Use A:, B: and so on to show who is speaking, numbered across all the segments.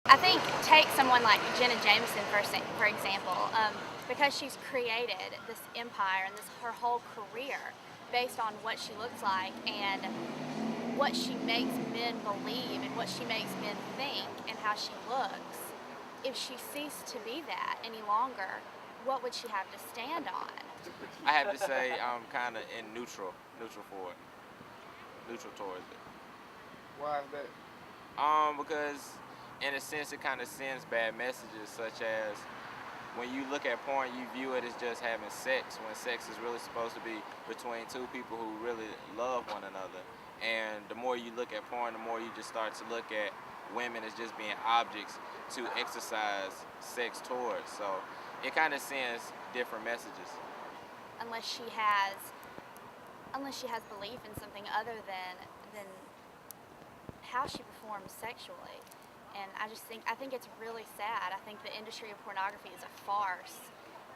A: I think take someone like Jenna Jameson for example, because she's created this empire and her whole career based on what she looks like and what she makes men believe and what she makes men think and how she looks. If she ceased to be that any longer, what would she have to stand on?
B: I have to say I'm kind of in neutral for it, neutral towards it.
C: Why is that?
B: Because in a sense it kind of sends bad messages, such as when you look at porn, you view it as just having sex, when sex is really supposed to be between two people who really love one another. And the more you look at porn, the more you just start to look at women as just being objects to exercise sex towards. So it kind of sends different messages.
A: Unless she has belief in something other than how she performs sexually. And I think it's really sad. I think the industry of pornography is a farce,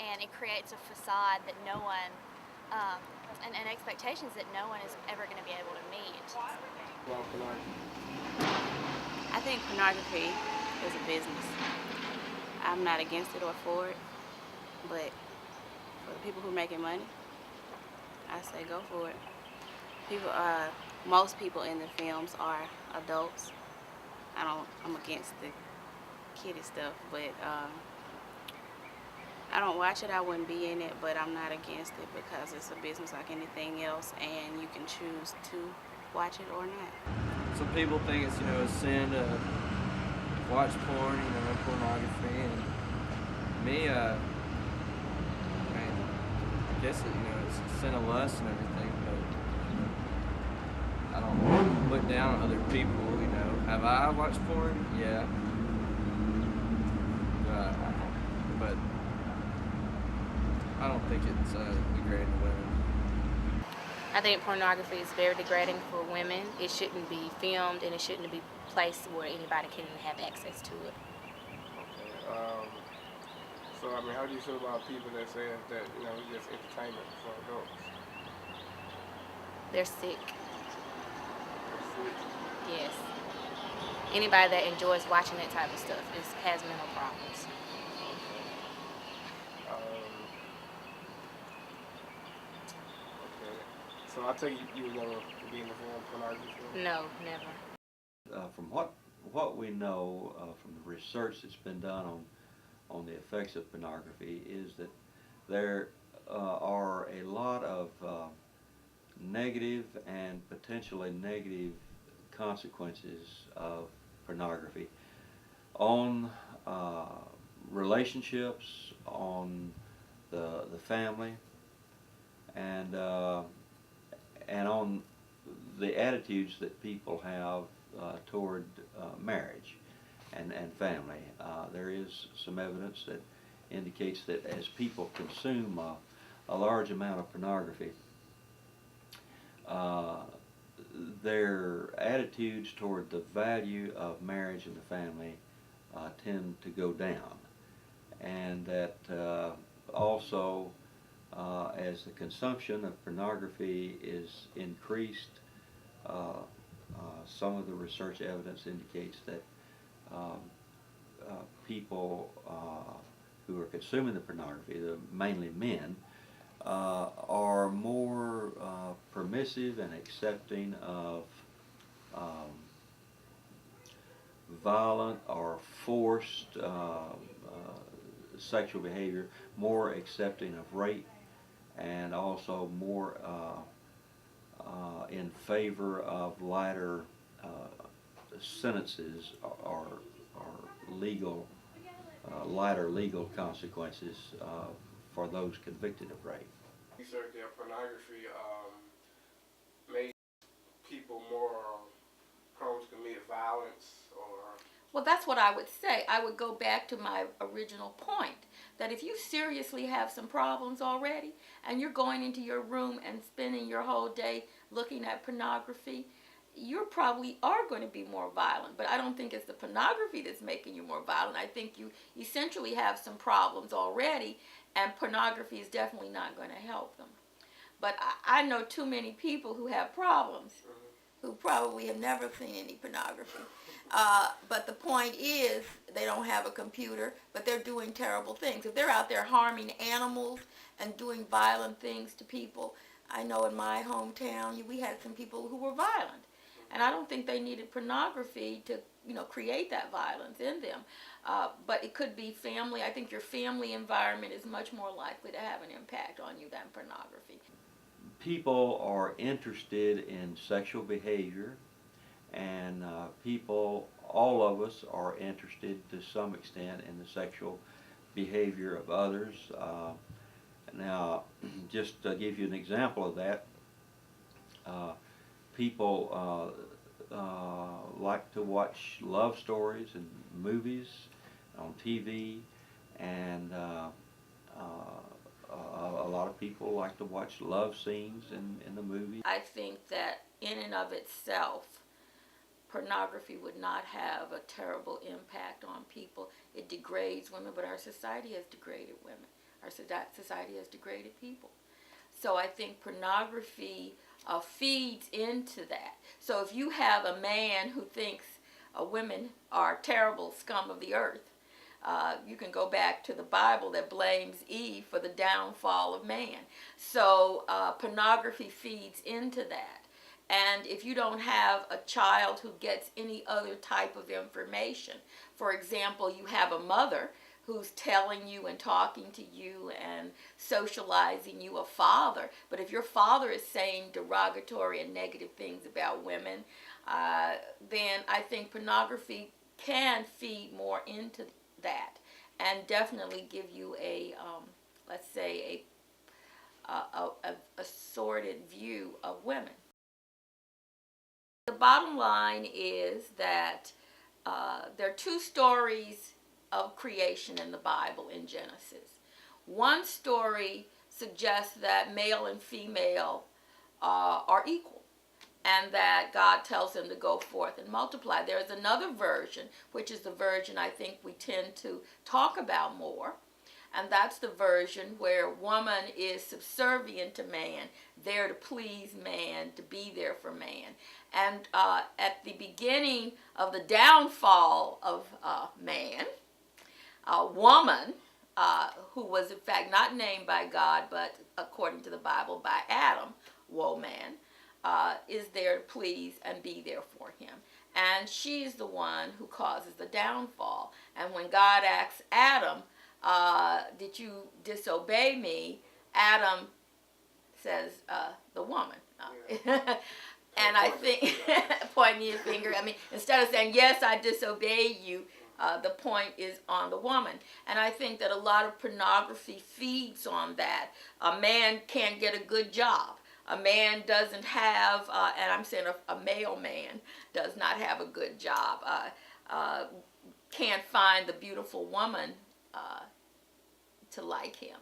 A: and it creates a facade that no one, and expectations that no one is ever going to be able to meet.
D: I think pornography is a business. I'm not against it or for it, but for the people who are making money, I say go for it. Most people in the films are adults. I'm against the kiddie stuff, but I don't watch it. I wouldn't be in it, but I'm not against it because it's a business like anything else, and you can choose to watch it or not.
E: Some people think it's, a sin to watch porn, pornography, and me, I guess it's a sin of lust and everything, but I don't look down on other people, Have I watched porn? Yeah. But I don't think it's degrading to women.
F: I think pornography is very degrading for women. It shouldn't be filmed, and it shouldn't be placed where anybody can have access to it.
C: Okay. So, how do you feel about people that say that, it's just entertainment for adults?
F: They're sick.
C: They're sick?
F: Yes. Anybody that enjoys watching that type of stuff has mental problems.
C: Okay. So I take you would never be in the film pornography film?
F: No, never.
G: From what we know from the research that's been done on the effects of pornography is that there are a lot of negative and potentially negative consequences of pornography on relationships, on the family, and on the attitudes that people have toward marriage and family. There is some evidence that indicates that as people consume a large amount of pornography, their attitudes toward the value of marriage and the family tend to go down, and that also as the consumption of pornography is increased, some of the research evidence indicates that people who are consuming the pornography, mainly men, are more permissive and accepting of violent or forced sexual behavior, more accepting of rape, and also more in favor of lighter sentences or lighter legal consequences for those convicted of rape.
C: Research that pornography made people more prone to commit violence, or?
H: Well, that's what I would say. I would go back to my original point, that if you seriously have some problems already and you're going into your room and spending your whole day looking at pornography, you probably are going to be more violent. But I don't think it's the pornography that's making you more violent. I think you essentially have some problems already, and pornography is definitely not going to help them. But I know too many people who have problems, who probably have never seen any pornography. But the point is, they don't have a computer, but they're doing terrible things. If they're out there harming animals and doing violent things to people, I know in my hometown we had some people who were violent, and I don't think they needed pornography to, create that violence in them. But it could be family. I think your family environment is much more likely to have an impact on you than pornography.
G: People are interested in sexual behavior, and all of us are interested to some extent in the sexual behavior of others. Now, just to give you an example of that, people like to watch love stories and movies on TV, and a lot of people like to watch love scenes in the movies.
H: I think that in and of itself, pornography would not have a terrible impact on people. It degrades women, but our society has degraded women. Our society has degraded people. So I think pornography feeds into that. So if you have a man who thinks women are terrible scum of the earth, you can go back to the Bible that blames Eve for the downfall of man. So pornography feeds into that. And if you don't have a child who gets any other type of information, for example, you have a mother who's telling you and talking to you and socializing you, a father, but if your father is saying derogatory and negative things about women, then I think pornography can feed more into that and definitely give you a, let's say, a sordid view of women. The bottom line is that there are two stories of creation in the Bible in Genesis. One story suggests that male and female are equal, and that God tells them to go forth and multiply. There's another version, which is the version I think we tend to talk about more, and that's the version where woman is subservient to man, there to please man, to be there for man. And at the beginning of the downfall of man, a woman, who was in fact not named by God, but according to the Bible by Adam, woe man, is there to please and be there for him. And she's the one who causes the downfall. And when God asks Adam, did you disobey me? Adam says, the woman. And I think, pointing your finger at me, instead of saying, yes, I disobeyed you, the point is on the woman. And I think that a lot of pornography feeds on that. A man can't get a good job. A man doesn't have, and I'm saying a male man does not have a good job, can't find the beautiful woman to like him.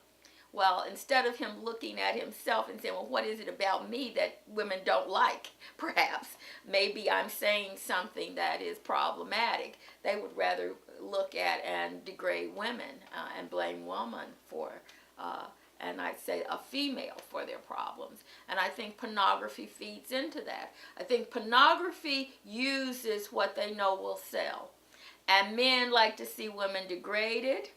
H: Well, instead of him looking at himself and saying, well, what is it about me that women don't like, perhaps? Maybe I'm saying something that is problematic. They would rather look at and degrade women and blame women for, and I'd say a female for their problems. And I think pornography feeds into that. I think pornography uses what they know will sell. And men like to see women degraded.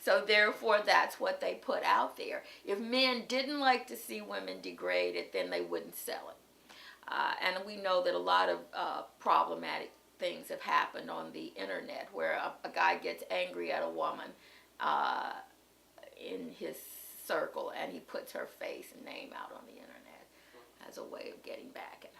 H: So therefore, that's what they put out there. If men didn't like to see women degraded, then they wouldn't sell it. And we know that a lot of problematic things have happened on the internet, where a guy gets angry at a woman in his circle, and he puts her face and name out on the internet as a way of getting back at her.